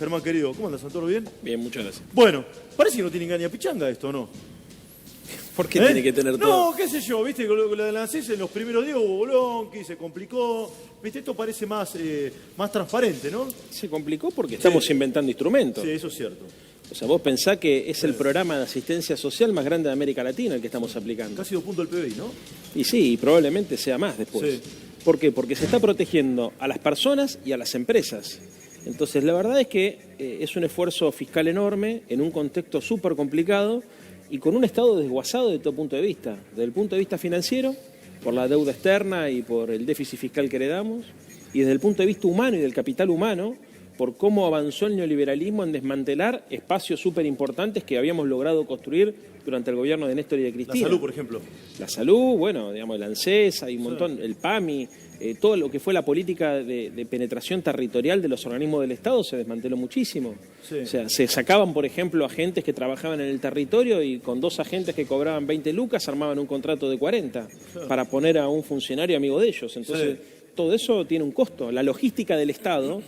Germán querido, ¿cómo andas, Santoro? ¿Bien? Bien, muchas gracias. Bueno, parece que no tiene engaña pichanga esto, ¿no? ¿Por qué tiene que tener todo? No, qué sé yo, viste, con la de la ANSES en los primeros días hubo bolonqui, se complicó. Viste, esto parece más transparente, ¿no? Se complicó porque estamos inventando instrumentos. Sí, eso es cierto. O sea, vos pensás que es el programa de asistencia social más grande de América Latina el que estamos aplicando. Casi 2 puntos del PBI, ¿no? Y sí, y probablemente sea más después. Sí. ¿Por qué? Porque se está protegiendo a las personas y a las empresas. Entonces, la verdad es que es un esfuerzo fiscal enorme en un contexto súper complicado y con un Estado desguazado de todo punto de vista. Desde el punto de vista financiero, por la deuda externa y por el déficit fiscal que heredamos, y desde el punto de vista humano y del capital humano, por cómo avanzó el neoliberalismo en desmantelar espacios súper importantes que habíamos logrado construir durante el gobierno de Néstor y de Cristina. La salud, por ejemplo. La salud, bueno, digamos, el ANSES, hay un montón, el PAMI, todo lo que fue la política de penetración territorial de los organismos del Estado se desmanteló muchísimo. Sí. O sea, se sacaban, por ejemplo, agentes que trabajaban en el territorio y con 2 agentes que cobraban 20 lucas armaban un contrato de 40 para poner a un funcionario amigo de ellos. Entonces, todo eso tiene un costo. La logística del Estado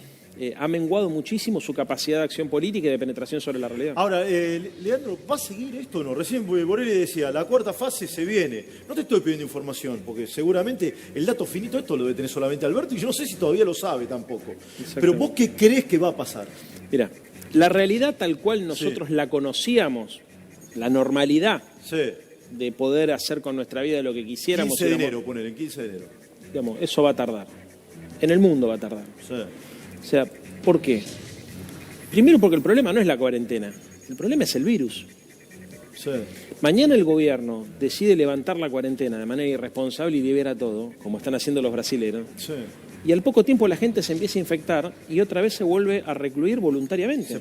ha menguado muchísimo su capacidad de acción política y de penetración sobre la realidad. Ahora, Leandro, ¿va a seguir esto o no? Recién Borelli decía, la cuarta fase se viene. No te estoy pidiendo información, porque seguramente el dato finito esto lo debe tener solamente Alberto, y yo no sé si todavía lo sabe tampoco. Pero vos, ¿qué crees que va a pasar? Mira, la realidad tal cual nosotros la conocíamos, la normalidad de poder hacer con nuestra vida lo que quisiéramos. 15 de enero, poner en 15 de enero. Digamos, eso va a tardar. En el mundo va a tardar. Sí. O sea, ¿por qué? Primero porque el problema no es la cuarentena, el problema es el virus. Sí. Mañana el gobierno decide levantar la cuarentena de manera irresponsable y libera todo, como están haciendo los brasileños. Sí. Y al poco tiempo la gente se empieza a infectar y otra vez se vuelve a recluir voluntariamente.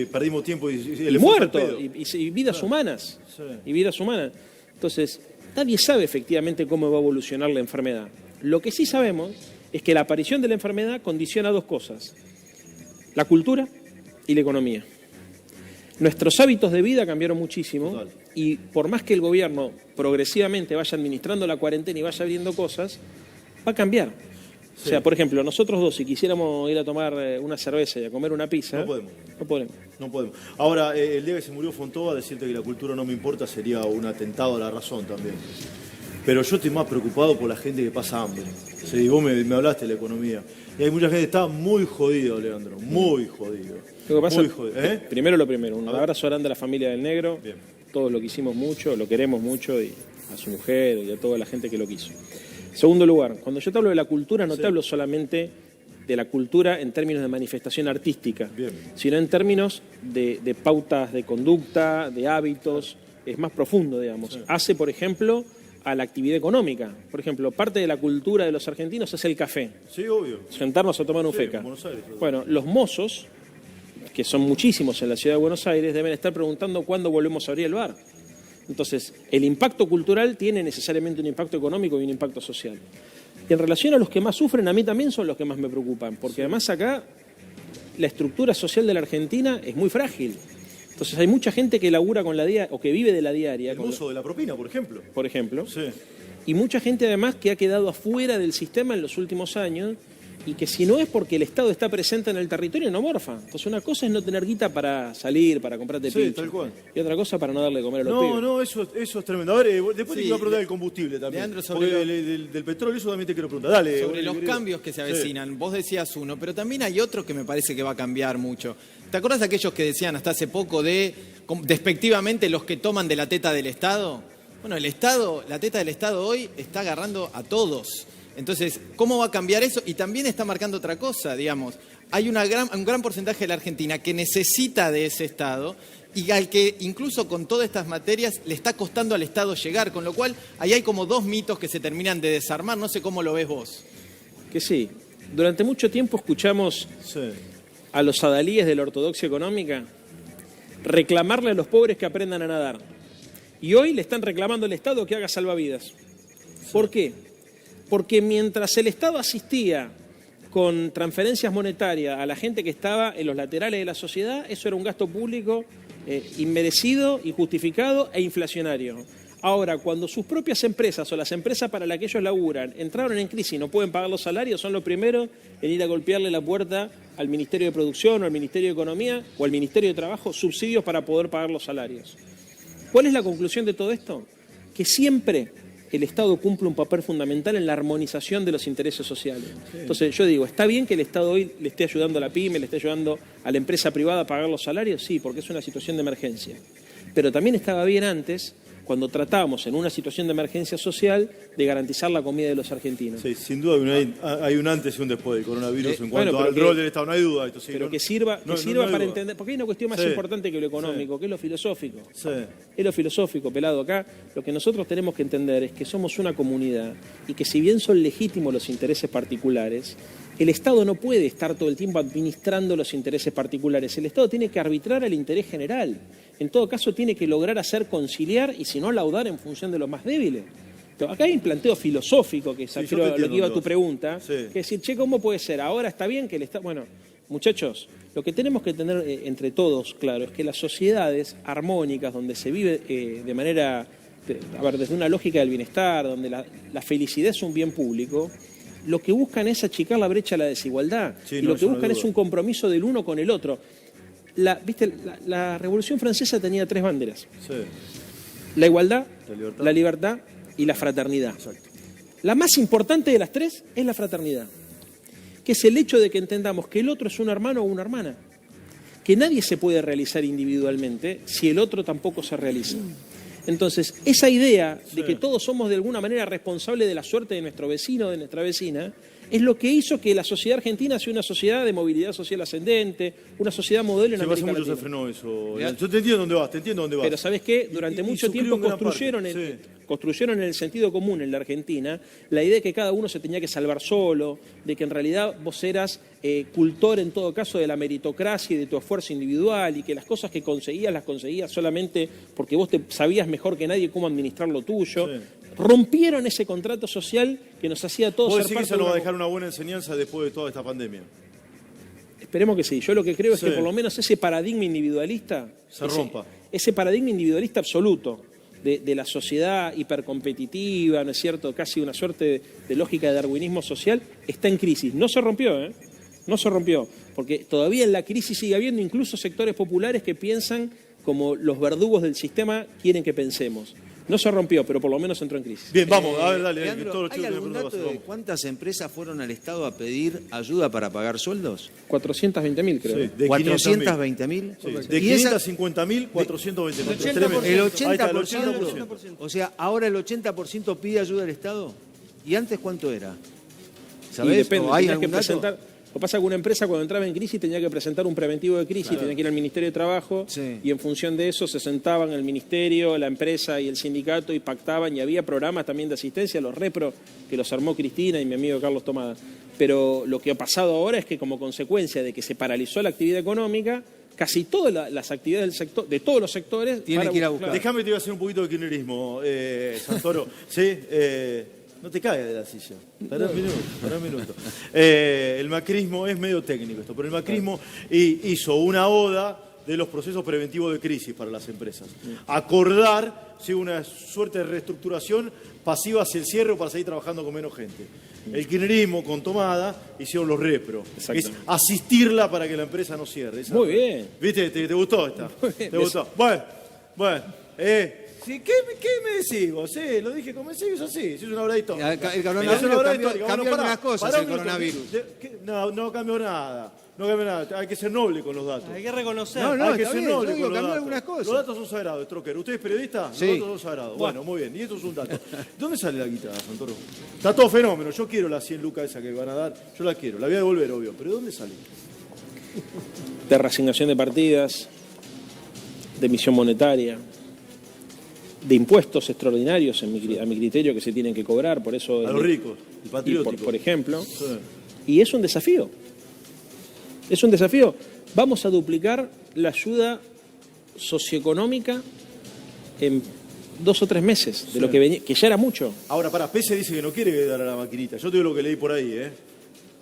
Perdimos tiempo y muertos, y vidas humanas. Sí. Y vidas humanas. Entonces, nadie sabe efectivamente cómo va a evolucionar la enfermedad. Lo que sí sabemos es que la aparición de la enfermedad condiciona 2 cosas: la cultura y la economía. Nuestros hábitos de vida cambiaron muchísimo. Total. Y por más que el gobierno progresivamente vaya administrando la cuarentena y vaya abriendo cosas, va a cambiar. Sí. O sea, por ejemplo, nosotros dos, si quisiéramos ir a tomar una cerveza y a comer una pizza, no podemos. No podemos. No podemos. Ahora, el día que se murió Fontova, decirte que la cultura no me importa sería un atentado a la razón también. Pero yo estoy más preocupado por la gente que pasa hambre. Sí, vos me hablaste de la economía. Y hay mucha gente que está muy jodido, Leandro. Muy jodido. Lo que pasa, muy jodido. Primero lo primero. Un abrazo grande a la familia del negro. Bien. Todos lo quisimos mucho, lo queremos mucho, y a su mujer y a toda la gente que lo quiso. Segundo lugar, cuando yo te hablo de la cultura, no te hablo solamente de la cultura en términos de manifestación artística, sino en términos de pautas de conducta, de hábitos. Es más profundo, digamos. Sí. Hace, por ejemplo, a la actividad económica. Por ejemplo, parte de la cultura de los argentinos es el café. Sí, obvio. Sentarnos a tomar un feca. Buenos Aires, bueno, los mozos, que son muchísimos en la ciudad de Buenos Aires, deben estar preguntando cuándo volvemos a abrir el bar. Entonces, el impacto cultural tiene necesariamente un impacto económico y un impacto social. Y en relación a los que más sufren, a mí también son los que más me preocupan, porque además acá la estructura social de la Argentina es muy frágil. Entonces hay mucha gente que labura con la diaria o que vive de la diaria. El uso de la propina, por ejemplo. Por ejemplo. Sí. Y mucha gente además que ha quedado afuera del sistema en los últimos años y que si no es porque el Estado está presente en el territorio no morfa. Entonces una cosa es no tener guita para salir, para comprarte pizza. Tal cual. Y otra cosa para no darle de comer a los pibes. No, eso es tremendo. A ver, después te quiero preguntar del combustible también. Leandro, sobre del petróleo, eso también te quiero preguntar. Dale. Sobre los cambios que se avecinan. Vos decías uno, pero también hay otro que me parece que va a cambiar mucho. ¿Te acuerdas de aquellos que decían hasta hace poco despectivamente los que toman de la teta del Estado? Bueno, el Estado, la teta del Estado hoy está agarrando a todos. Entonces, ¿cómo va a cambiar eso? Y también está marcando otra cosa, digamos. Hay un gran porcentaje de la Argentina que necesita de ese Estado y al que incluso con todas estas materias le está costando al Estado llegar, con lo cual ahí hay como 2 mitos que se terminan de desarmar. No sé cómo lo ves vos. Que sí. Durante mucho tiempo escuchamos a los adalíes de la ortodoxia económica reclamarle a los pobres que aprendan a nadar. Y hoy le están reclamando al Estado que haga salvavidas. ¿Por qué? Porque mientras el Estado asistía con transferencias monetarias a la gente que estaba en los laterales de la sociedad, eso era un gasto público inmerecido, injustificado e inflacionario. Ahora, cuando sus propias empresas o las empresas para las que ellos laburan entraron en crisis y no pueden pagar los salarios, son los primeros en ir a golpearle la puerta al Ministerio de Producción o al Ministerio de Economía o al Ministerio de Trabajo, subsidios para poder pagar los salarios. ¿Cuál es la conclusión de todo esto? Que siempre el Estado cumple un papel fundamental en la armonización de los intereses sociales. Sí. Entonces yo digo, ¿está bien que el Estado hoy le esté ayudando a la pyme, le esté ayudando a la empresa privada a pagar los salarios? Sí, porque es una situación de emergencia. Pero también estaba bien antes, cuando tratábamos en una situación de emergencia social, de garantizar la comida de los argentinos. Sí, sin duda hay un antes y un después del coronavirus en cuanto al rol del Estado, no hay duda. Esto sí, pero que sirva para entender, porque hay una cuestión más importante que lo económico, que es lo filosófico. Sí. Es lo filosófico, pelado. Acá lo que nosotros tenemos que entender es que somos una comunidad y que si bien son legítimos los intereses particulares, el Estado no puede estar todo el tiempo administrando los intereses particulares. El Estado tiene que arbitrar el interés general. En todo caso, tiene que lograr hacer conciliar y, si no, laudar en función de los más débiles. Pero acá hay un planteo filosófico, que es lo que iba a tu pregunta, que es decir, che, ¿cómo puede ser? Ahora está bien que el Estado... Bueno, muchachos, lo que tenemos que tener entre todos claro es que las sociedades armónicas, donde se vive de manera... desde una lógica del bienestar, donde la felicidad es un bien público, lo que buscan es achicar la brecha a la desigualdad. Sí, y lo que buscan es un compromiso del uno con el otro. La Revolución Francesa tenía 3 banderas. Sí. La igualdad, la libertad y la fraternidad. Exacto. La más importante de las 3 es la fraternidad, que es el hecho de que entendamos que el otro es un hermano o una hermana, que nadie se puede realizar individualmente si el otro tampoco se realiza. Entonces, esa idea de que todos somos de alguna manera responsables de la suerte de nuestro vecino o de nuestra vecina, es lo que hizo que la sociedad argentina sea una sociedad de movilidad social ascendente, una sociedad modelo en América Latina. Se frenó eso. Yo te entiendo dónde vas, Pero ¿sabés qué? Durante mucho tiempo construyeron en el sentido común en la Argentina la idea de que cada uno se tenía que salvar solo, de que en realidad vos eras cultor en todo caso de la meritocracia y de tu esfuerzo individual y que las cosas que conseguías las conseguías solamente porque vos te sabías mejor que nadie cómo administrar lo tuyo. Sí. Rompieron ese contrato social que nos hacía a todos ser parte de... ¿Vos decís que eso nos va a dejar una buena enseñanza después de toda esta pandemia? Esperemos que sí. Yo lo que creo es que por lo menos ese paradigma individualista... Se rompa. Ese paradigma individualista absoluto de la sociedad hipercompetitiva, ¿no es cierto? Casi una suerte de lógica de darwinismo social, está en crisis. No se rompió, ¿eh? No se rompió. Porque todavía en la crisis sigue habiendo incluso sectores populares que piensan como los verdugos del sistema quieren que pensemos. No se rompió, pero por lo menos entró en crisis. Bien, vamos, a ver, dale. Leandro, ¿hay algún dato de cuántas empresas fueron al Estado a pedir ayuda para pagar sueldos? 420.000, creo. Sí, de 420.000. Sí, de 550.000, 420.000. El 80%. O sea, ahora el 80% pide ayuda al Estado. ¿Y antes cuánto era? ¿Sabés? Depende, ¿hay algún dato? Lo que pasa es que una empresa cuando entraba en crisis tenía que presentar un preventivo de crisis, tenía que ir al Ministerio de Trabajo y en función de eso se sentaban el Ministerio, la empresa y el sindicato y pactaban y había programas también de asistencia, los repro, que los armó Cristina y mi amigo Carlos Tomada. Pero lo que ha pasado ahora es que como consecuencia de que se paralizó la actividad económica, casi todas las actividades del sector, de todos los sectores... Tienen que ir a buscar. Déjame te iba a hacer un poquito de kirchnerismo, Santoro. Sí, no te caigas de la silla. Pará un minuto. El macrismo es medio técnico esto, pero el macrismo hizo una oda de los procesos preventivos de crisis para las empresas. Acordar una suerte de reestructuración pasiva hacia el cierre o para seguir trabajando con menos gente. El kirchnerismo con Tomada hicieron los repro. Es asistirla para que la empresa no cierre. Muy bien. ¿Viste? ¿Te gustó esta? ¿Te gustó? Bueno. Sí, ¿qué me decís vos? Sí, lo dije convencido, es así. Es una obra histórica. El coronavirus cambió algunas cosas, el coronavirus. No cambió nada. No cambia nada. Hay que ser noble con los datos. Hay que reconocer. Hay que ser noble con los datos. Algunas cosas. Los datos son sagrados, Trocker. ¿Usted es periodista? Sí. Los datos son sagrados. Bueno, muy bien. Y esto es un dato. ¿Dónde sale la guitarra, Santoro? Está todo fenómeno. Yo quiero las 100 lucas esa que van a dar. Yo la quiero. La voy a devolver, obvio. ¿Pero de dónde sale? De reasignación de partidas, de emisión monetaria, de impuestos extraordinarios a mi criterio que se tienen que cobrar. Por eso a los ricos, el patriótico. Por ejemplo. Sí. Y es un desafío. Es un desafío. Vamos a duplicar la ayuda socioeconómica en 2 o 3 meses de lo que venía, que ya era mucho. Ahora, Pese dice que no quiere dar a la maquinita. Yo te digo lo que leí por ahí,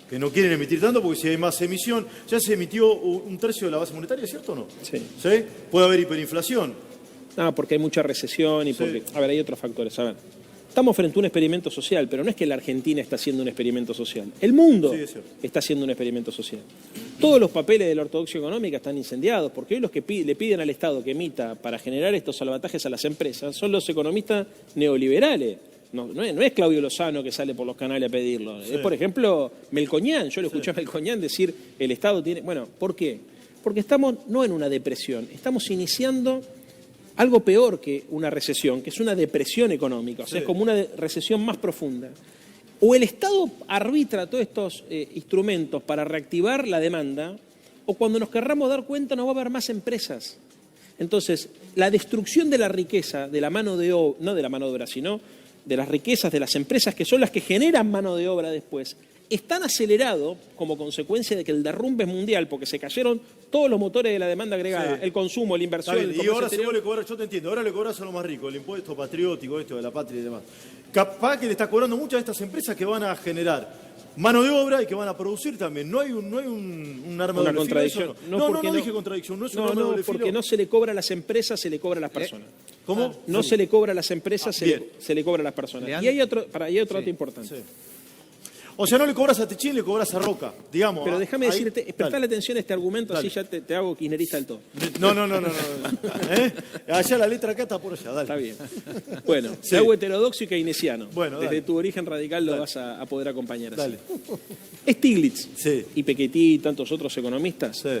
que no quieren emitir tanto porque si hay más emisión, ya se emitió 1/3 de la base monetaria, ¿cierto o no? Sí. ¿Sí? Puede haber hiperinflación. No, porque hay mucha recesión y porque... A ver, hay otros factores. A ver, estamos frente a un experimento social, pero no es que la Argentina está haciendo un experimento social. El mundo está haciendo un experimento social. Todos los papeles de la ortodoxia económica están incendiados, porque hoy los que le piden al Estado que emita para generar estos salvatajes a las empresas son los economistas neoliberales. No es Claudio Lozano que sale por los canales a pedirlo. Es, por ejemplo, Melconian. Yo lo escuché a Melconian decir el Estado tiene... Bueno, ¿por qué? Porque estamos no en una depresión, estamos iniciando algo peor que una recesión, que es una depresión económica, o sea, es como una recesión más profunda. O el Estado arbitra todos estos instrumentos para reactivar la demanda, o cuando nos querramos dar cuenta no va a haber más empresas. Entonces, la destrucción de la riqueza, de la mano de obra, no de la mano de obra, sino de las riquezas de las empresas que son las que generan mano de obra después, es tan acelerado como consecuencia de que el derrumbe es mundial, porque se cayeron todos los motores de la demanda agregada, el consumo, la inversión, el y ahora se le cobra, yo te entiendo, ahora le cobras a los más ricos, el impuesto patriótico, esto de la patria y demás. Capaz que le está cobrando muchas de estas empresas que van a generar mano de obra y que van a producir también. No hay un arma de doble filo. Eso no dije contradicción, no es un arma de doble filo. Porque no se le cobra a las empresas, se le cobra a las personas. ¿Cómo? No se le cobra a las empresas, se le cobra a las personas. Y hay otro dato importante. Sí. O sea, no le cobras a Techín, le cobras a Roca, digamos. Pero déjame decirte, prestale atención a este argumento, así ya te hago kirchnerista del todo. No. Allá la letra acá está por allá, dale. Está bien. Bueno, te hago heterodoxo y keynesiano. Bueno, desde tu origen radical lo vas a poder acompañar así. Dale. Stiglitz y Piketty y tantos otros economistas Sí.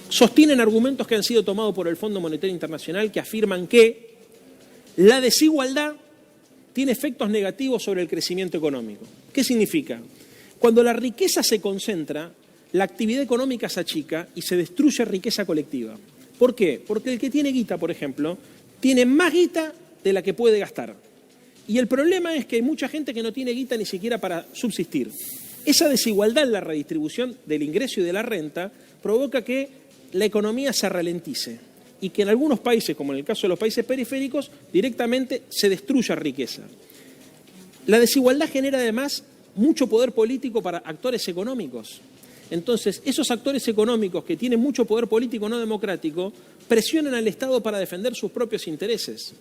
sostienen argumentos que han sido tomados por el Fondo Monetario Internacional que afirman que la desigualdad tiene efectos negativos sobre el crecimiento económico. ¿Qué significa? Cuando la riqueza se concentra, la actividad económica se achica y se destruye riqueza colectiva. ¿Por qué? Porque el que tiene guita, por ejemplo, tiene más guita de la que puede gastar. Y el problema es que hay mucha gente que no tiene guita ni siquiera para subsistir. Esa desigualdad en la redistribución del ingreso y de la renta provoca que la economía se ralentice y que en algunos países, como en el caso de los países periféricos, directamente se destruya riqueza. La desigualdad genera además mucho poder político para actores económicos. Entonces, esos actores económicos que tienen mucho poder político no democrático presionan al Estado para defender sus propios intereses.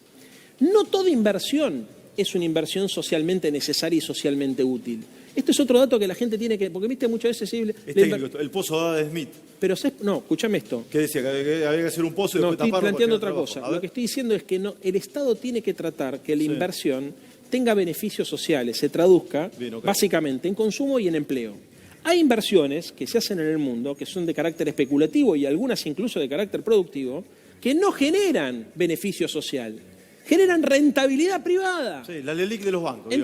No toda inversión es una inversión socialmente necesaria y socialmente útil. Este es otro dato que la gente tiene que... Porque, viste, muchas veces... El pozo de Smith. Pero, no, escúchame esto. ¿Qué decía? ¿Que había que hacer un pozo y después taparlo? No, estoy planteando otra cosa. Lo que estoy diciendo es que el Estado tiene que tratar que la inversión tenga beneficios sociales, se traduzca básicamente en consumo y en empleo. Hay inversiones que se hacen en el mundo que son de carácter especulativo y algunas incluso de carácter productivo que no generan beneficio social. Generan rentabilidad privada. Sí, la LELIC de los bancos.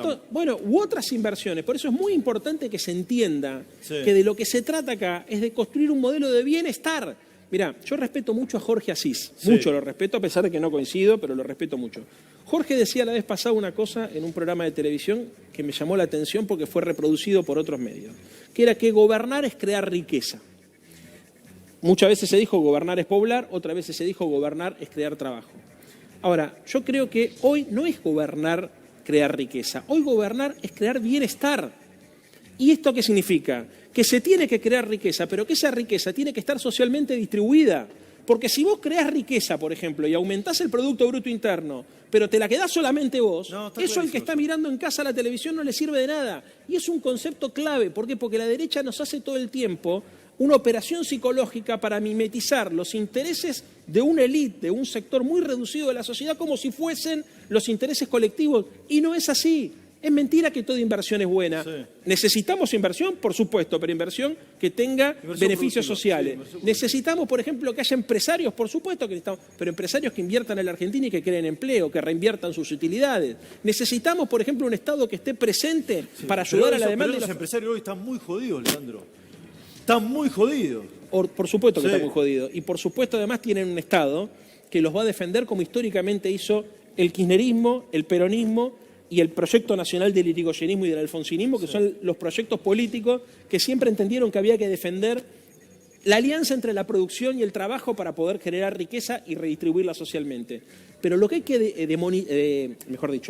U otras inversiones. Por eso es muy importante que se entienda que de lo que se trata acá es de construir un modelo de bienestar. Mirá, yo respeto mucho a Jorge Asís. Mucho lo respeto, a pesar de que no coincido, pero lo respeto mucho. Jorge decía la vez pasada una cosa en un programa de televisión que me llamó la atención porque fue reproducido por otros medios, que era que gobernar es crear riqueza. Muchas veces se dijo gobernar es poblar, otras veces se dijo gobernar es crear trabajo. Ahora, yo creo que hoy no es gobernar crear riqueza, hoy gobernar es crear bienestar. ¿Y esto qué significa? Que se tiene que crear riqueza, pero que esa riqueza tiene que estar socialmente distribuida. Porque si vos creás riqueza, por ejemplo, y aumentás el Producto Bruto Interno, pero te la quedás solamente vos, eso al que está mirando en casa la televisión no le sirve de nada. Y es un concepto clave. ¿Por qué? Porque la derecha nos hace todo el tiempo una operación psicológica para mimetizar los intereses de una élite, de un sector muy reducido de la sociedad, como si fuesen los intereses colectivos. Y no es así. Es mentira que toda inversión es buena. ¿Necesitamos inversión? Por supuesto, pero inversión que tenga beneficios sociales. ¿Necesitamos, por ejemplo, que haya empresarios? Por supuesto que necesitamos, pero empresarios que inviertan en la Argentina y que creen empleo, que reinviertan sus utilidades. ¿Necesitamos, por ejemplo, un Estado que esté presente para ayudar a la demanda? Pero los empresarios hoy están muy jodidos, Leandro. Están muy jodidos. Por supuesto que están muy jodidos. Y por supuesto, además, tienen un Estado que los va a defender como históricamente hizo el kirchnerismo, el peronismo y el Proyecto Nacional del Irigoyenismo y del Alfonsinismo, que son los proyectos políticos que siempre entendieron que había que defender la alianza entre la producción y el trabajo para poder generar riqueza y redistribuirla socialmente. Pero lo que hay que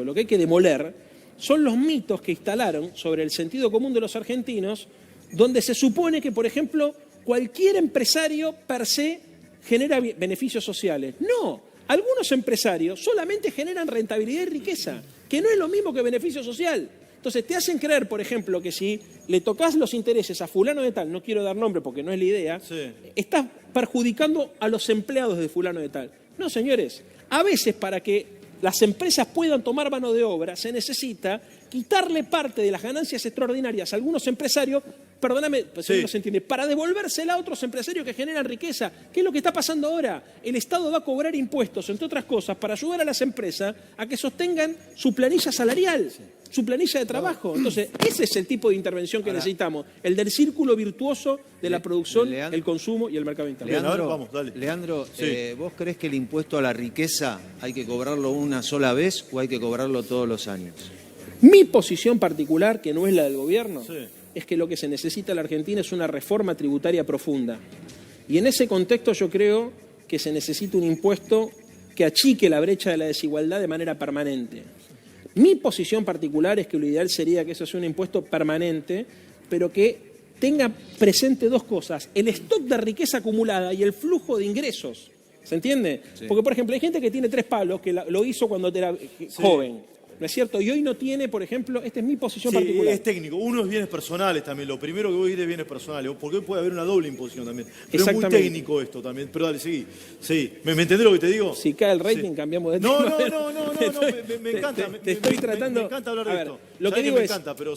lo que hay que demoler son los mitos que instalaron sobre el sentido común de los argentinos, donde se supone que, por ejemplo, cualquier empresario per se genera beneficios sociales. No. algunos empresarios solamente generan rentabilidad y riqueza, que no es lo mismo que beneficio social. Entonces te hacen creer, por ejemplo, que si le tocas los intereses a fulano de tal, no quiero dar nombre porque no es la idea, estás perjudicando a los empleados de fulano de tal. No, señores, a veces para que las empresas puedan tomar mano de obra se necesita quitarle parte de las ganancias extraordinarias a algunos empresarios, perdóname, si no se entiende, para devolvérsela a otros empresarios que generan riqueza. ¿Qué es lo que está pasando ahora? El Estado va a cobrar impuestos, entre otras cosas, para ayudar a las empresas a que sostengan su planilla salarial, su planilla de trabajo. Entonces, ese es el tipo de intervención que necesitamos, el del círculo virtuoso de la producción, el consumo y el mercado interno. Leandro, vamos, dale. Leandro, ¿vos creés que el impuesto a la riqueza hay que cobrarlo una sola vez o hay que cobrarlo todos los años? Mi posición particular, que no es la del gobierno, es que lo que se necesita en la Argentina es una reforma tributaria profunda. Y en ese contexto yo creo que se necesita un impuesto que achique la brecha de la desigualdad de manera permanente. Mi posición particular es que lo ideal sería que eso sea un impuesto permanente, pero que tenga presente dos cosas: el stock de riqueza acumulada y el flujo de ingresos. ¿Se entiende? Sí. Porque, por ejemplo, hay gente que tiene 3 palos, que lo hizo cuando era joven. ¿No es cierto? Y hoy no tiene, por ejemplo, esta es mi posición particular. Es técnico. Uno es bienes personales también. Lo primero que voy a ir es bienes personales, porque hoy puede haber una doble imposición también. Pero es muy técnico esto también. Pero dale, seguí. Sí. ¿Me entendés lo que te digo? Si cae el rating, cambiamos de tema. No, me encanta. Te estoy tratando. Me encanta hablar de esto. Lo que digo me es, encanta, pero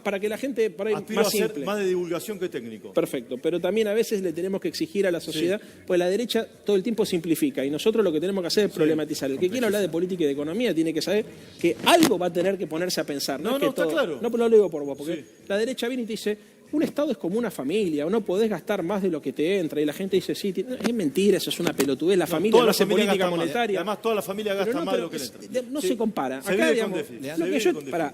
para que la gente por ahí aspiro más a hacer simple. Más de divulgación que técnico. Perfecto. Pero también a veces le tenemos que exigir a la sociedad, pues la derecha todo el tiempo simplifica y nosotros lo que tenemos que hacer es problematizar. El que quiera hablar de política y de economía tiene que saber que algo va a tener que ponerse a pensar. No, está claro. No, pero lo digo por vos, porque la derecha viene y te dice, un Estado es como una familia, o no podés gastar más de lo que te entra, y la gente dice, sí, es mentira, eso es una pelotudez, la familia no hace política monetaria. Además, toda la familia gasta más de lo que le entra. No se compara. Acá, digamos,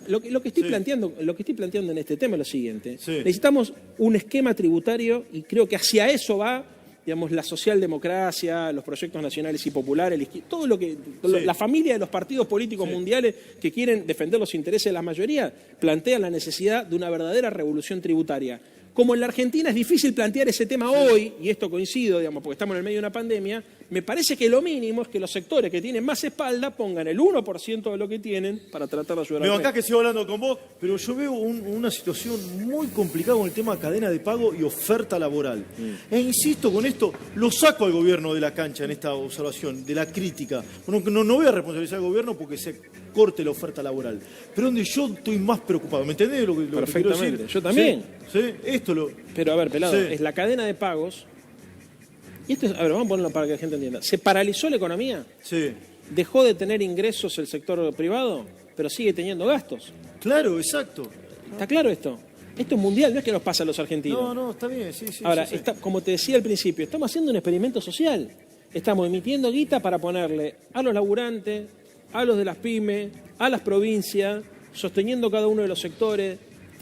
lo que estoy planteando en este tema es lo siguiente. Necesitamos un esquema tributario, y creo que hacia eso va, digamos, la socialdemocracia, los proyectos nacionales y populares, todo lo que la familia de los partidos políticos mundiales que quieren defender los intereses de la mayoría, plantean la necesidad de una verdadera revolución tributaria. Como en la Argentina es difícil plantear ese tema hoy, y esto coincido, digamos, porque estamos en el medio de una pandemia, me parece que lo mínimo es que los sectores que tienen más espalda pongan el 1% de lo que tienen para tratar de ayudar a la gente. Acá que sigo hablando con vos, pero yo veo una situación muy complicada con el tema cadena de pago y oferta laboral. E insisto con esto, lo saco al gobierno de la cancha en esta observación, de la crítica. Bueno, no voy a responsabilizar al gobierno porque se corte la oferta laboral. Pero donde yo estoy más preocupado, ¿me entendés lo que quiero decir? Yo también. Sí, Pero a ver, Pelado, es la cadena de pagos. Y esto es, a ver, vamos a ponerlo para que la gente entienda. ¿Se paralizó la economía? Sí. ¿Dejó de tener ingresos el sector privado, pero sigue teniendo gastos? Claro, exacto. ¿Está claro esto? Esto es mundial, no es que nos pasa a los argentinos. No, está bien, sí. Ahora, como te decía al principio, estamos haciendo un experimento social. Estamos emitiendo guita para ponerle a los laburantes, a los de las pymes, a las provincias, sosteniendo cada uno de los sectores.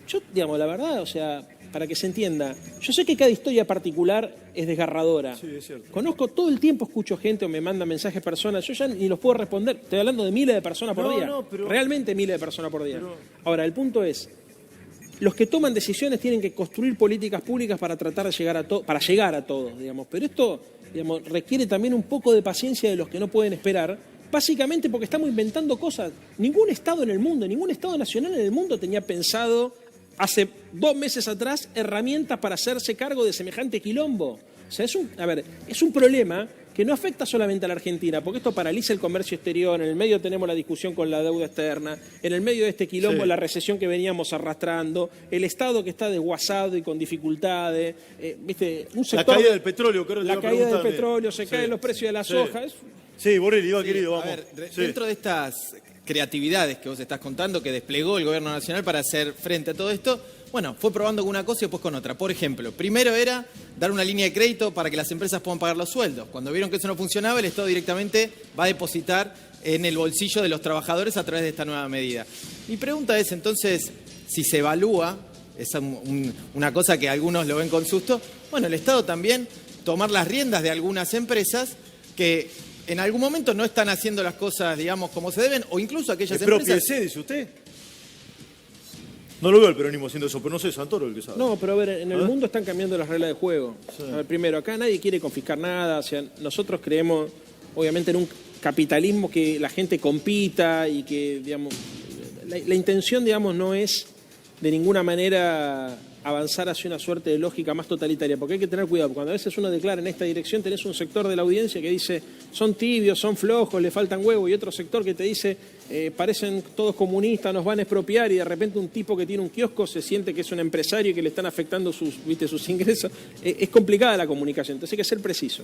Yo, digamos, la verdad, o sea, para que se entienda, yo sé que cada historia particular es desgarradora. Sí, es cierto. Conozco, todo el tiempo escucho gente o me manda mensajes personas, yo ya ni los puedo responder. Estoy hablando de miles de personas por día. Realmente miles de personas por día. Ahora, el punto es, los que toman decisiones tienen que construir políticas públicas para tratar de llegar a todos, digamos. Pero esto, digamos, requiere también un poco de paciencia de los que no pueden esperar, básicamente porque estamos inventando cosas. Ningún Estado en el mundo, ningún Estado nacional en el mundo tenía pensado hace 2 meses atrás herramientas para hacerse cargo de semejante quilombo. O sea, es un problema que no afecta solamente a la Argentina, porque esto paraliza el comercio exterior, en el medio tenemos la discusión con la deuda externa, en el medio de este quilombo la recesión que veníamos arrastrando, el Estado que está desguazado y con dificultades, ¿viste? Un sector, la caída del petróleo, creo que la caída del petróleo, se caen los precios de la soja. Sí, Borrelli, querido, vamos. A ver, dentro de estas creatividades que vos estás contando, que desplegó el gobierno nacional para hacer frente a todo esto, bueno, fue probando con una cosa y después con otra. Por ejemplo, primero era dar una línea de crédito para que las empresas puedan pagar los sueldos. Cuando vieron que eso no funcionaba, el Estado directamente va a depositar en el bolsillo de los trabajadores a través de esta nueva medida. Mi pregunta es, entonces, si se evalúa, es una cosa que algunos lo ven con susto, bueno, el Estado también tomar las riendas de algunas empresas que en algún momento no están haciendo las cosas, digamos, como se deben, o incluso aquellas empresas... ¿Expropiese, dice usted? No lo veo el peronismo haciendo eso, pero no sé, Santoro el que sabe. No, pero a ver, en el mundo están cambiando las reglas de juego. A ver, primero, acá nadie quiere confiscar nada, o sea, nosotros creemos obviamente en un capitalismo que la gente compita y que, digamos, la intención, digamos, no es de ninguna manera avanzar hacia una suerte de lógica más totalitaria, porque hay que tener cuidado. Cuando a veces uno declara en esta dirección, tenés un sector de la audiencia que dice son tibios, son flojos, le faltan huevos, y otro sector que te dice parecen todos comunistas, nos van a expropiar, y de repente un tipo que tiene un kiosco se siente que es un empresario y que le están afectando sus ingresos. Es complicada la comunicación, entonces hay que ser preciso.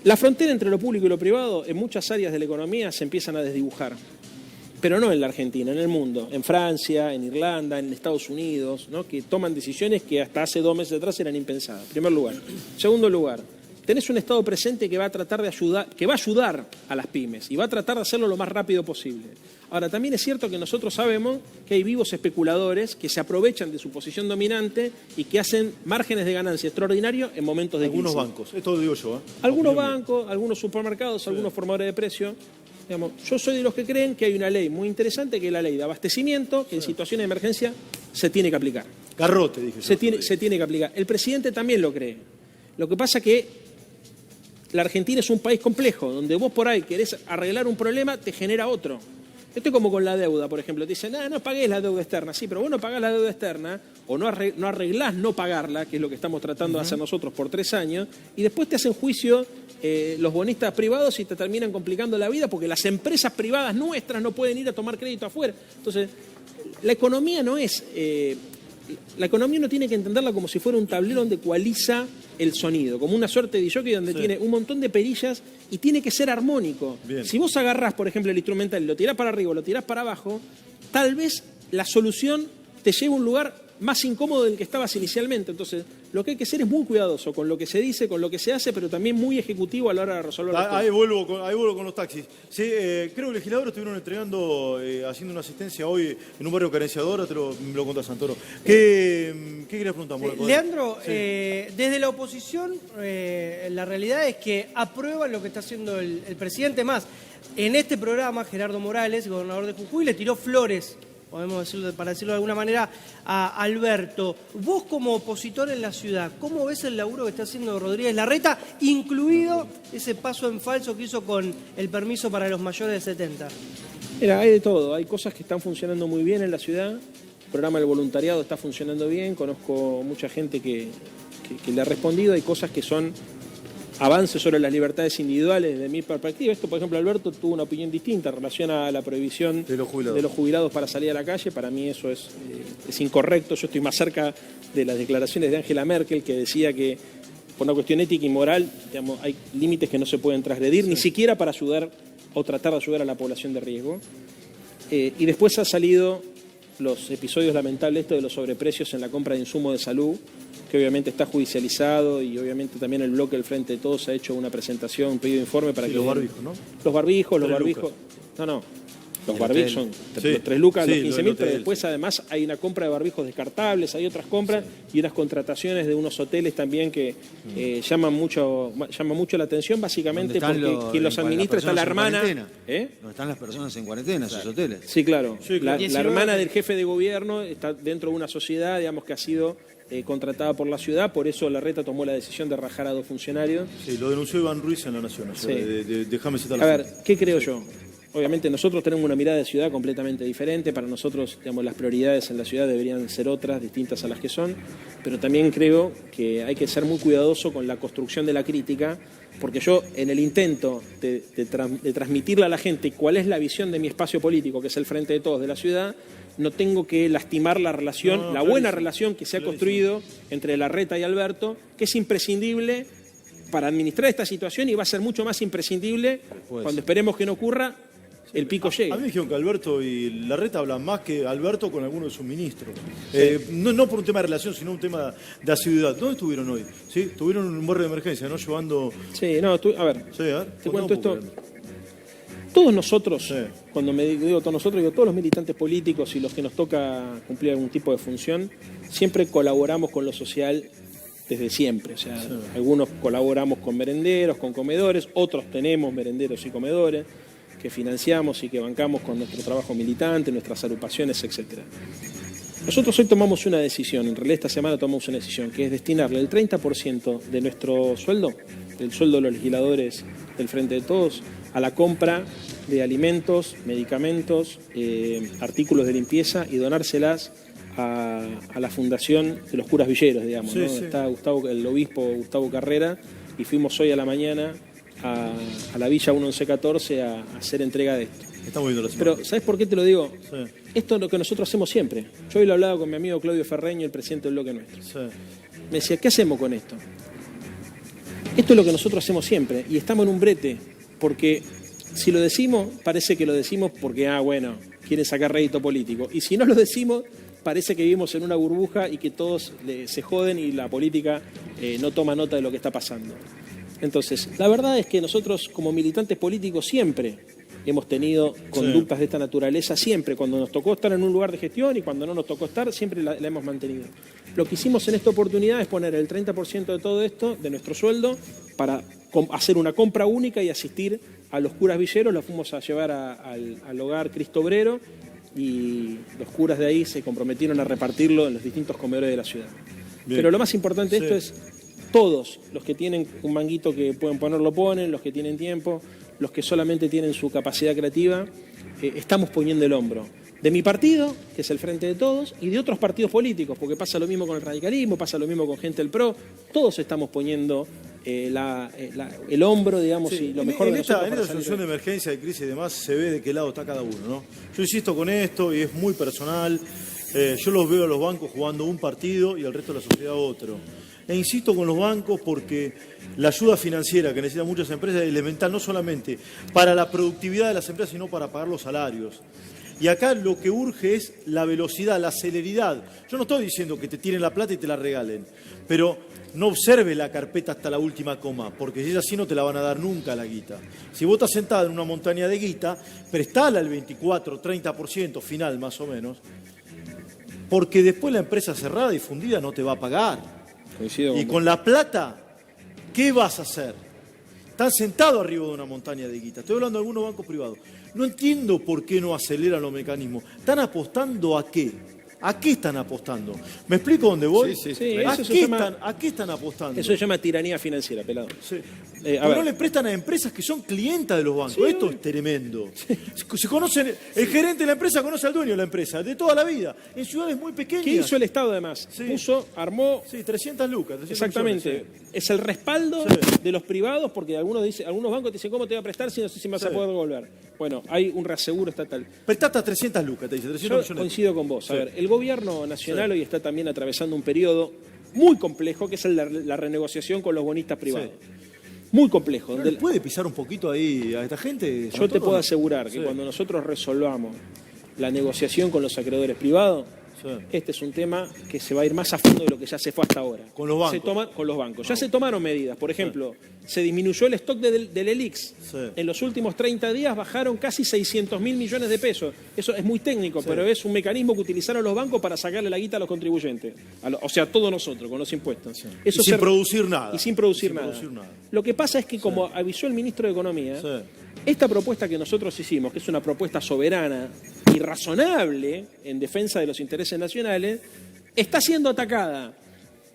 La frontera entre lo público y lo privado en muchas áreas de la economía se empiezan a desdibujar. Pero no en la Argentina, en el mundo, en Francia, en Irlanda, en Estados Unidos, ¿no? Que toman decisiones que hasta hace 2 meses atrás eran impensadas. En primer lugar. Segundo lugar, tenés un Estado presente que va a tratar de ayudar, que va a ayudar a las pymes y va a tratar de hacerlo lo más rápido posible. Ahora, también es cierto que nosotros sabemos que hay vivos especuladores que se aprovechan de su posición dominante y que hacen márgenes de ganancia extraordinarios en momentos de crisis. Algunos bancos, esto lo digo yo. Algunos bancos, algunos supermercados, algunos formadores de precios. Digamos, yo soy de los que creen que hay una ley muy interesante, que es la ley de abastecimiento, que en situaciones de emergencia se tiene que aplicar. Garrote, dije yo. Se tiene que aplicar. El presidente también lo cree. Lo que pasa que la Argentina es un país complejo, donde vos por ahí querés arreglar un problema, te genera otro. Esto es como con la deuda, por ejemplo. Te dicen, no pagués la deuda externa. Sí, pero vos no pagás la deuda externa o no arreglás no pagarla, que es lo que estamos tratando de hacer nosotros por 3 años, y después te hacen juicio los bonistas privados y te terminan complicando la vida porque las empresas privadas nuestras no pueden ir a tomar crédito afuera. Entonces, la economía no es... la economía uno tiene que entenderla como si fuera un tablero donde ecualiza el sonido, como una suerte de jockey donde tiene un montón de perillas y tiene que ser armónico. Bien. Si vos agarrás, por ejemplo, el instrumental y lo tirás para arriba o lo tirás para abajo, tal vez la solución te lleve a un lugar más incómodo del que estabas inicialmente. Entonces, lo que hay que ser es muy cuidadoso con lo que se dice, con lo que se hace, pero también muy ejecutivo a la hora de resolver las cosas. Ahí vuelvo con los taxis. Sí, creo que legisladores estuvieron entregando, haciendo una asistencia hoy en un barrio carenciador, me lo contás, Santoro. ¿Qué querías preguntar? Leandro, desde la oposición, la realidad es que aprueban lo que está haciendo el presidente. Más, en este programa, Gerardo Morales, gobernador de Jujuy, le tiró flores, podemos decirlo, para decirlo de alguna manera, a Alberto. Vos como opositor en la ciudad, ¿cómo ves el laburo que está haciendo Rodríguez Larreta, incluido ese paso en falso que hizo con el permiso para los mayores de 70? Mira, hay de todo. Hay cosas que están funcionando muy bien en la ciudad. El programa del voluntariado está funcionando bien. Conozco mucha gente que le ha respondido. Hay cosas que son avances sobre las libertades individuales desde mi perspectiva. Esto, por ejemplo, Alberto tuvo una opinión distinta en relación a la prohibición de los jubilados para salir a la calle. Para mí eso es incorrecto. Yo estoy más cerca de las declaraciones de Angela Merkel, que decía que por una cuestión ética y moral, digamos, hay límites que no se pueden transgredir, ni siquiera para ayudar o tratar de ayudar a la población de riesgo. Y después ha salido los episodios lamentables de los sobreprecios en la compra de insumos de salud, que obviamente está judicializado, y obviamente también el bloque del Frente de Todos ha hecho una presentación, un pedido de informe para que... los barbijos, ¿no? Los barbijos. No. Los barbijos son los 3 lucas, los 15.000, pero después además hay una compra de barbijos descartables, hay otras compras y unas contrataciones de unos hoteles también que llaman mucho la atención, básicamente porque quien los administra está la hermana. ¿No están las personas en cuarentena, esos hoteles? Sí, claro. La hermana del jefe de gobierno está dentro de una sociedad, digamos, que ha sido contratada por la ciudad, por eso Larreta tomó la decisión de rajar a 2 funcionarios. Sí, lo denunció Iván Ruiz en La Nación. Sí. Déjame citar a ver, ¿qué creo yo? Obviamente nosotros tenemos una mirada de ciudad completamente diferente. Para nosotros, digamos, las prioridades en la ciudad deberían ser otras, distintas a las que son, pero también creo que hay que ser muy cuidadoso con la construcción de la crítica, porque yo, en el intento de transmitirle a la gente cuál es la visión de mi espacio político, que es el Frente de Todos de la ciudad, no tengo que lastimar la relación, la buena relación que se ha construido entre Larreta y Alberto, que es imprescindible para administrar esta situación y va a ser mucho más imprescindible cuando esperemos que no ocurra, el pico llegue. A mí me dijeron que Alberto y Larreta hablan más que Alberto con alguno de sus ministros. No por un tema de relación, sino un tema de asiduidad. ¿Dónde estuvieron hoy? ¿Sí? Estuvieron en un barrio de emergencia, ¿no? Llevando... Sí, no, a ver, te cuento esto. Todos nosotros, cuando me digo todos nosotros, digo todos los militantes políticos y los que nos toca cumplir algún tipo de función, siempre colaboramos con lo social desde siempre. O sea, algunos colaboramos con merenderos, con comedores, otros tenemos merenderos y comedores que financiamos y que bancamos con nuestro trabajo militante, nuestras agrupaciones, etc. Nosotros hoy tomamos una decisión, en realidad esta semana tomamos una decisión, que es destinarle el 30% de nuestro sueldo, del sueldo de los legisladores del Frente de Todos a la compra de alimentos, medicamentos, artículos de limpieza y donárselas a la fundación de los curas villeros, digamos. Sí, ¿no? sí. Está el obispo Gustavo Carrera y fuimos hoy a la mañana a la Villa 1114 a hacer entrega de esto. Está muy bien la semana. Pero, ¿sabes por qué te lo digo? Sí. Esto es lo que nosotros hacemos siempre. Yo hoy lo he hablado con mi amigo Claudio Ferreño, el presidente del Bloque Nuestro. Sí. Me decía, ¿qué hacemos con esto? Esto es lo que nosotros hacemos siempre y estamos en un brete, porque si lo decimos, parece que lo decimos porque, bueno, quieren sacar rédito político. Y si no lo decimos, parece que vivimos en una burbuja y que todos se joden y la política no toma nota de lo que está pasando. Entonces, la verdad es que nosotros como militantes políticos siempre hemos tenido conductas de esta naturaleza, siempre, cuando nos tocó estar en un lugar de gestión y cuando no nos tocó estar, siempre la hemos mantenido. Lo que hicimos en esta oportunidad es poner el 30% de todo esto, de nuestro sueldo, para hacer una compra única y asistir a los curas villeros. Los fuimos a llevar al hogar Cristo Obrero y los curas de ahí se comprometieron a repartirlo en los distintos comedores de la ciudad. Bien. Pero lo más importante de esto es todos los que tienen un manguito que pueden poner lo ponen, los que tienen tiempo, los que solamente tienen su capacidad creativa, estamos poniendo el hombro. De mi partido, que es el Frente de Todos, y de otros partidos políticos, porque pasa lo mismo con el radicalismo, pasa lo mismo con gente del PRO, todos estamos poniendo el hombro, digamos, y lo mejor de nosotros. En esta situación de emergencia, de crisis y demás, se ve de qué lado está cada uno, ¿no? Yo insisto con esto y es muy personal. Yo los veo a los bancos jugando un partido y al resto de la sociedad otro. E insisto con los bancos porque la ayuda financiera que necesitan muchas empresas es elemental, no solamente para la productividad de las empresas, sino para pagar los salarios. Y acá lo que urge es la velocidad, la celeridad. Yo no estoy diciendo que te tiren la plata y te la regalen, pero no observe la carpeta hasta la última coma, porque si es así no te la van a dar nunca la guita. Si vos estás sentado en una montaña de guita, prestala el 24, 30% final más o menos, porque después la empresa cerrada y fundida no te va a pagar. Coincido Y con la plata, ¿qué vas a hacer? Están sentados arriba de una montaña de guita. Estoy hablando de algunos bancos privados. No entiendo por qué no aceleran los mecanismos. ¿Están apostando a qué? ¿A qué están apostando? ¿Me explico dónde voy? Sí, ¿A eso se qué llama- ¿A qué están apostando? Eso se llama tiranía financiera, pelado. Sí. A Porque no ver. le prestan a empresas que son clientas de los bancos. Sí, Esto es tremendo. Se conocen, el gerente de la empresa conoce al dueño de la empresa, de toda la vida, en ciudades muy pequeñas. ¿Qué hizo el Estado además? Sí. Armó. Sí, 300 lucas. 300 Exactamente. millones, sí. Es el respaldo Sí. de los privados, porque algunos bancos te dicen, ¿cómo te voy a prestar si no sé si me vas a Sí. poder devolver? Bueno, hay un reaseguro estatal. Prestá hasta 300 lucas, te dice, 300 Yo millones. coincido con vos. A Sí. ver, el gobierno nacional hoy está también atravesando un periodo muy complejo, que es la renegociación con los bonistas privados. Muy complejo. ¿No Donde le puede pisar un poquito ahí a esta gente? yo te puedo asegurar que Sí. cuando nosotros resolvamos la negociación con los acreedores privados, Sí. este es un tema que se va a ir más a fondo de lo que ya se fue hasta ahora. Con los bancos. Con los bancos. Ya se tomaron medidas. Por ejemplo, se disminuyó el stock del ELIX. Sí. En los últimos 30 días bajaron casi 600.000 millones de pesos. Eso es muy técnico, pero es un mecanismo que utilizaron los bancos para sacarle la guita a los contribuyentes. O sea, todos nosotros, con los impuestos. Eso Y sin se- producir nada. Y sin producir Sin nada. producir nada. Lo que pasa es que, como avisó el ministro de Economía, Sí. esta propuesta que nosotros hicimos, que es una propuesta soberana y razonable en defensa de los intereses nacionales, está siendo atacada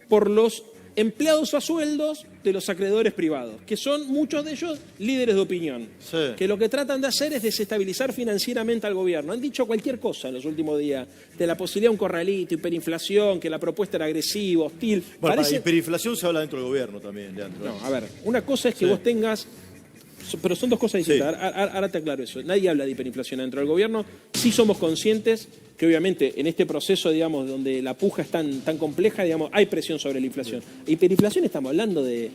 por los empleados a sueldos de los acreedores privados, que son muchos de ellos líderes de opinión, Sí. que lo que tratan de hacer es desestabilizar financieramente al gobierno. Han dicho cualquier cosa en los últimos días, de la posibilidad de un corralito, hiperinflación, que la propuesta era agresiva, hostil. Bueno, Parece- para hiperinflación se habla dentro del gobierno también, Leandro. No, a ver, una cosa es que Sí. vos tengas, pero son dos cosas distintas. Sí. Ahora te aclaro eso. Nadie habla de hiperinflación dentro del gobierno. Sí somos conscientes que obviamente en este proceso, digamos, donde la puja es tan compleja, digamos, hay presión sobre la inflación. Hiperinflación estamos hablando de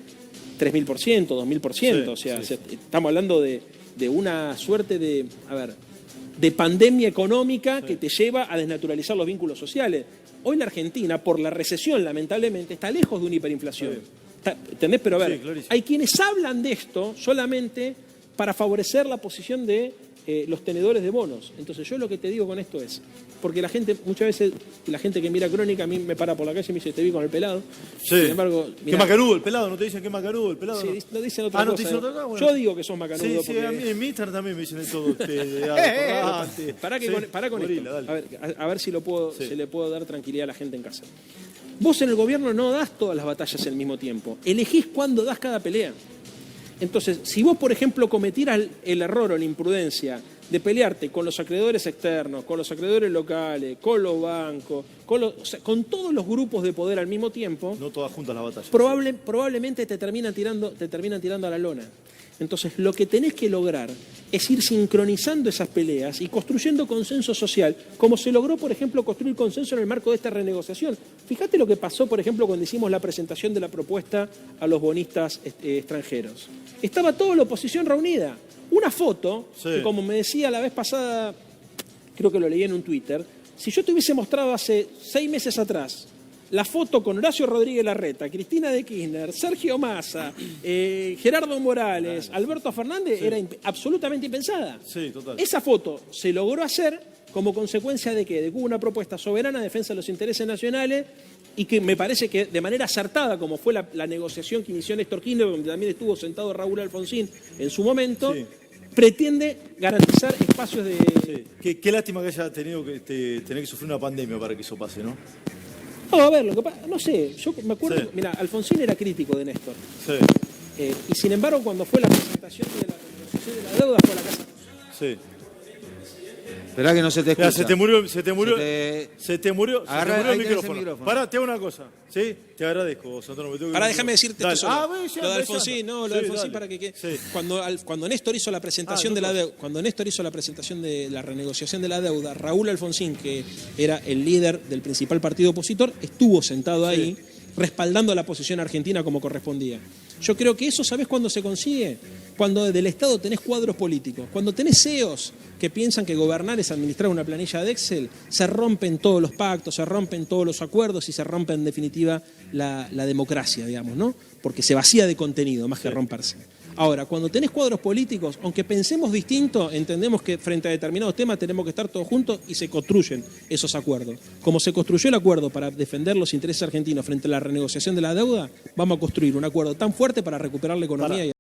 3.000%, 2.000%, Sí, o sea, sí. estamos hablando de una suerte de pandemia económica que te lleva a desnaturalizar los vínculos sociales. Hoy la Argentina, por la recesión, lamentablemente, está lejos de una hiperinflación. ¿Entendés? Pero a ver, Sí, clarísimo. hay quienes hablan de esto solamente para favorecer la posición de los tenedores de bonos. Entonces yo lo que te digo con esto es, porque la gente, muchas veces, la gente que mira Crónica a mí me para por la calle y me dice, te vi con el pelado. Sí. Sin embargo, Qué mirá, macanudo el pelado, ¿no te dicen qué macanudo el pelado? sí, no dicen otra ¿no cosa. te dicen otra cosa? Bueno. Yo digo que sos macanudo. Sí, porque... a mí en mi Instagram también me dicen de todo. Pará con Gorila, esto. dale. A ver si le puedo dar tranquilidad a la gente en casa. Vos en el gobierno no das todas las batallas al mismo tiempo. Elegís cuándo das cada pelea. Entonces, si vos, por ejemplo, cometieras el error o la imprudencia de pelearte con los acreedores externos, con los acreedores locales, con los bancos, o sea, con todos los grupos de poder al mismo tiempo, No todas juntas la batalla. probablemente te terminan tirando a la lona. Entonces, lo que tenés que lograr es ir sincronizando esas peleas y construyendo consenso social, como se logró, por ejemplo, construir consenso en el marco de esta renegociación. Fíjate lo que pasó, por ejemplo, cuando hicimos la presentación de la propuesta a los bonistas extranjeros. Estaba toda la oposición reunida. Una foto, Sí. que como me decía la vez pasada, creo que lo leí en un Twitter, si yo te hubiese mostrado hace 6 meses atrás la foto con Horacio Rodríguez Larreta, Cristina de Kirchner, Sergio Massa, Gerardo Morales, Alberto Fernández, era absolutamente impensada. Sí, total. Esa foto se logró hacer como consecuencia de que hubo una propuesta soberana de defensa de los intereses nacionales y que me parece que de manera acertada, como fue la negociación que inició Néstor Kirchner, donde también estuvo sentado Raúl Alfonsín en su momento, Sí. pretende garantizar espacios de... Sí. Qué lástima que haya tenido que tener que sufrir una pandemia para que eso pase, ¿no? No, a ver, lo que pasa, no sé, yo me acuerdo, Sí. mira, Alfonsín era crítico de Néstor. Sí, Y sin embargo, cuando fue la presentación de la renegociación de la deuda, fue a la casa. sí. Esperá que no se te escucha. Mira, se te murió Agarra, el ahí tenés el micrófono. micrófono. Pará, te hago una cosa, ¿sí? Te agradezco, Santoro. Ahora déjame decirte Dale. esto solo. Ve, ya, Lo de ve, Alfonsín, ya. no, lo de Sí, Alfonsín dale. para que... Sí. Cuando Néstor hizo la presentación de la deuda, cuando Néstor hizo la presentación de la renegociación de la deuda, Raúl Alfonsín, que era el líder del principal partido opositor, estuvo sentado ahí, respaldando la posición argentina como correspondía. Yo creo que eso, ¿sabés cuándo se consigue? Cuando del Estado tenés cuadros políticos, cuando tenés CEOs que piensan que gobernar es administrar una planilla de Excel, se rompen todos los pactos, se rompen todos los acuerdos y se rompe en definitiva la democracia, digamos, ¿no? Porque se vacía de contenido más que romperse. Ahora, cuando tenés cuadros políticos, aunque pensemos distinto, entendemos que frente a determinados temas tenemos que estar todos juntos y se construyen esos acuerdos. Como se construyó el acuerdo para defender los intereses argentinos frente a la renegociación de la deuda, vamos a construir un acuerdo tan fuerte para recuperar la economía y